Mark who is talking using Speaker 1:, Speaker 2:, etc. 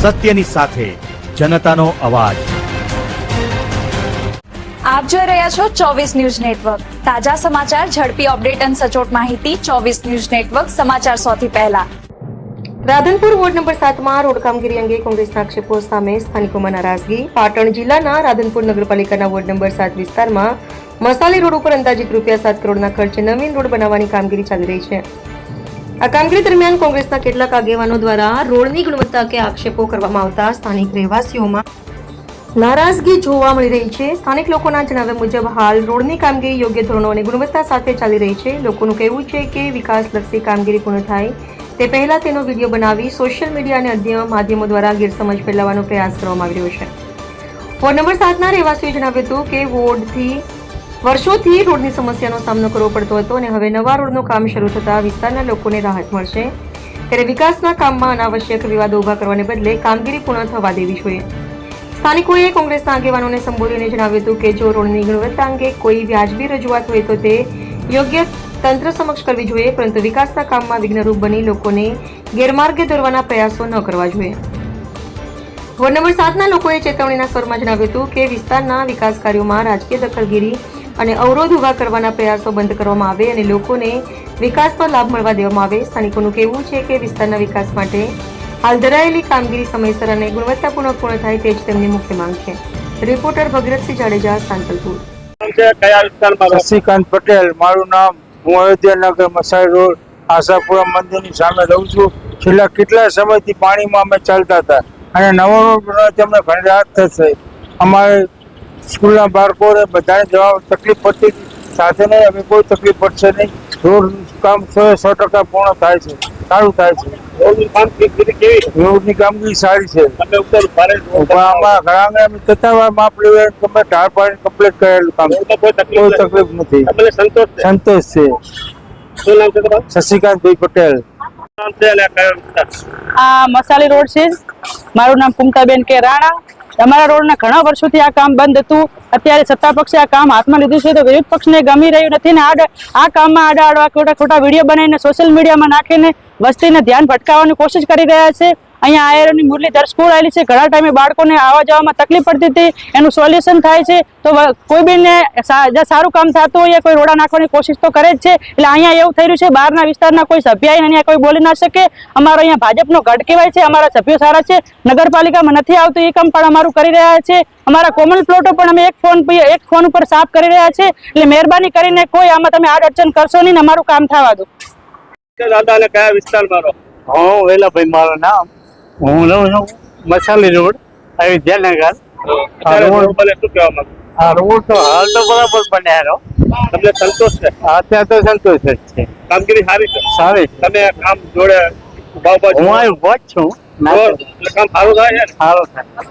Speaker 1: સત્યની સાથે જનતાનો અવાજ।
Speaker 2: આપ જોઈ રહ્યા છો 24 ન્યૂઝ નેટવર્ક। તાજા સમાચાર, ઝડપી અપડેટ અને સચોટ માહિતી 24 ન્યૂઝ નેટવર્ક સમાચાર સૌથી પહેલા।
Speaker 3: રાધનપુર વોર્ડ નંબર 7 માં રોડ કામગીરી અંગે કોંગ્રેસના આક્ષેપો સામે સ્થાનિકોમાં નારાજગી। પાટણ જિલ્લાના રાધનપુર નગરપાલિકાના વોર્ડ નંબર 7 વિસ્તારમાં મસાલી રોડ ઉપર અંદાજિત ₹7 કરોડના ખર્ચે નવીન રોડ બનાવવાની કામગીરી ચાલી રહી છે। આ કામગીરી દરમિયાન કોંગ્રેસના કેટલાક આગેવાનો દ્વારા રોડની ગુણવત્તા અંગે આક્ષેપો કરવામાં આવતા સ્થાનિક રહેવાસીઓમાં નારાજગી જોવા મળી રહી છે। સ્થાનિક લોકોના જણાવ્યા મુજબ હાલ રોડની કામગીરી યોગ્ય ધોરણો અને ગુણવત્તા સાથે ચાલી રહી છે। લોકોનું કહેવું છે કે વિકાસલક્ષી કામગીરી પૂર્ણ થાય તે પહેલા તેનો વિડીયો બનાવી સોશિયલ મીડિયા અને અન્ય માધ્યમો દ્વારા ગેરસમજ ફેલાવવાનો પ્રયાસ કરવામાં આવી રહ્યો છે। વોર્ડ નંબર 7ના રહેવાસીઓએ જણાવ્યું હતું કે વોર્ડથી વર્ષોથી રોડની સમસ્યાનો સામનો કરવો પડતો હતો અને હવે નવા રોડનું કામ શરૂ થતાં વિસ્તારના લોકોને રાહત મળશે। ત્યારે વિકાસના કામમાં અનાવશ્યક વિવાદો ઉભા કરવાને બદલે કામગીરી પૂર્ણ થવા દેવી જોઈએ। સ્થાનિકોએ કોંગ્રેસના આગેવાનોને સંબોધીને જણાવ્યું હતું કે જો રોડની ગુણવત્તા અંગે કોઈ વ્યાજબી રજૂઆત હોય તો તે યોગ્ય તંત્ર સમક્ષ કરવી જોઈએ, પરંતુ વિકાસના કામમાં વિઘ્નરૂપ બની લોકોને ગેરમાર્ગે દોરવાના પ્રયાસો ન કરવા જોઈએ। વોર્ડ નંબર 7ના લોકોએ ચેતવણીના સ્વરમાં જણાવ્યું હતું કે વિસ્તારના વિકાસ કાર્યોમાં રાજકીય દખલગીરી અને અવરોધ ઉભા કરવાના પ્રયાસો બંધ કરવામાં આવે અને લોકોને વિકાસનો લાભ મળવા દેવામાં આવે। સ્થાનિકોનું કહેવું છે કે વિસ્તારના વિકાસ માટે હાલ ધરાયેલી કામગીરી સમયસર અને ગુણવત્તાપૂર્ણ પૂર્ણ થાય તે જ તેમની મુખ્ય માંગ છે। રિપોર્ટર ભગરતસિંહ જાડેજા, સાંતલપુર।
Speaker 4: શશિકાંત પટેલ મારું નામ। હું અયોધ્યાનગર મસાઈ રોડ આશાપુરા મંદિરની સામે રહું છું। છેલ્લા કેટલા સમયથી પાણીમાં અમે ચાલતા હતા અને નવો રોડ બનાવવાથી અમને ઘણી રાહત થશે। અમારે સ્કૂલના બાળકોને બધાને જવા તકલીફ પડતી હતી, સાથે નહીં અમે કોઈ તકલીફ પડશે નહીં। રોડ કામ 100% પૂર્ણ થાય છે, સારું થાય છે। રોડની કામગીરી સારી છે। આમાં ઘણા અમે તથા માપ લેવા તમે ઢાળ પાડીને કમ્પ્લીટ કરેલું કામ, કોઈ તકલીફ નથી, સંતોષ છે। શશિકાંતભાઈ પટેલ।
Speaker 5: આ મસાલી રોડ છે। મારું નામ કુમતાબેન કે રાણા। અમારા રોડના ઘણા વર્ષોથી આ કામ બંધ હતું। અત્યારે સત્તા પક્ષે આ કામ હાથમાં લીધું છે તો વિરોધ પક્ષને ગમી રહ્યું નથી ને આ કામમાં આડા ખોટા વિડીયો બનાવીને સોશિયલ મીડિયામાં નાખીને વસ્તીને ધ્યાન ભટકાવવાની કોશિશ કરી રહ્યા છે। અહીંયા આયરની મુરલીધર સ્કૂલ આવેલી છે, ઘણા ટાઈમે બાળકોને આવવા જવામાં તકલીફ પડતી હતી, એનું સોલ્યુશન થાય છે તો કોઈ બીને સારું કામ થતું હોય કોઈ રોડા નાખવાની કોશિશ તો કરે જ છે। એટલે અહીંયા એવું થઈ રહ્યું છે બહારના વિસ્તારના કોઈ સભ્ય અહીંયા કોઈ બોલી ના શકે। અમારો અહીંયા ભાજપનો ગઢ કહેવાય છે, અમારા સભ્યો સારા છે, નગરપાલિકામાં નથી આવતું એ કામ પણ અમારું કરી રહ્યા છે। અમારા કોમન પ્લોટો પણ અમે એક ફોન ઉપર સાફ કરી રહ્યા છે। એટલે મહેરબાની કરીને કોઈ આમાં તમે આડ અડચણ કરશો નહીં ને અમારું કામ થવા દો।
Speaker 4: દાદાને કયા વિસ્તારમાં રહો? હું વેલાભાઈ મારું નામ। હું રહું છું મસાલી રોડ અયોધ્યાનગર। આ રોડ તો હાલ તો બરાબર બન્યા,
Speaker 6: તમને સંતોષ છે?
Speaker 4: અત્યારે તો સંતોષ જ છે,
Speaker 6: કામગીરી સારી છે,
Speaker 4: સારી।
Speaker 6: તમે કામ જોડે
Speaker 4: હું ઉભો જ છું,
Speaker 6: કામ સારું થાય છે,
Speaker 4: સારું થાય।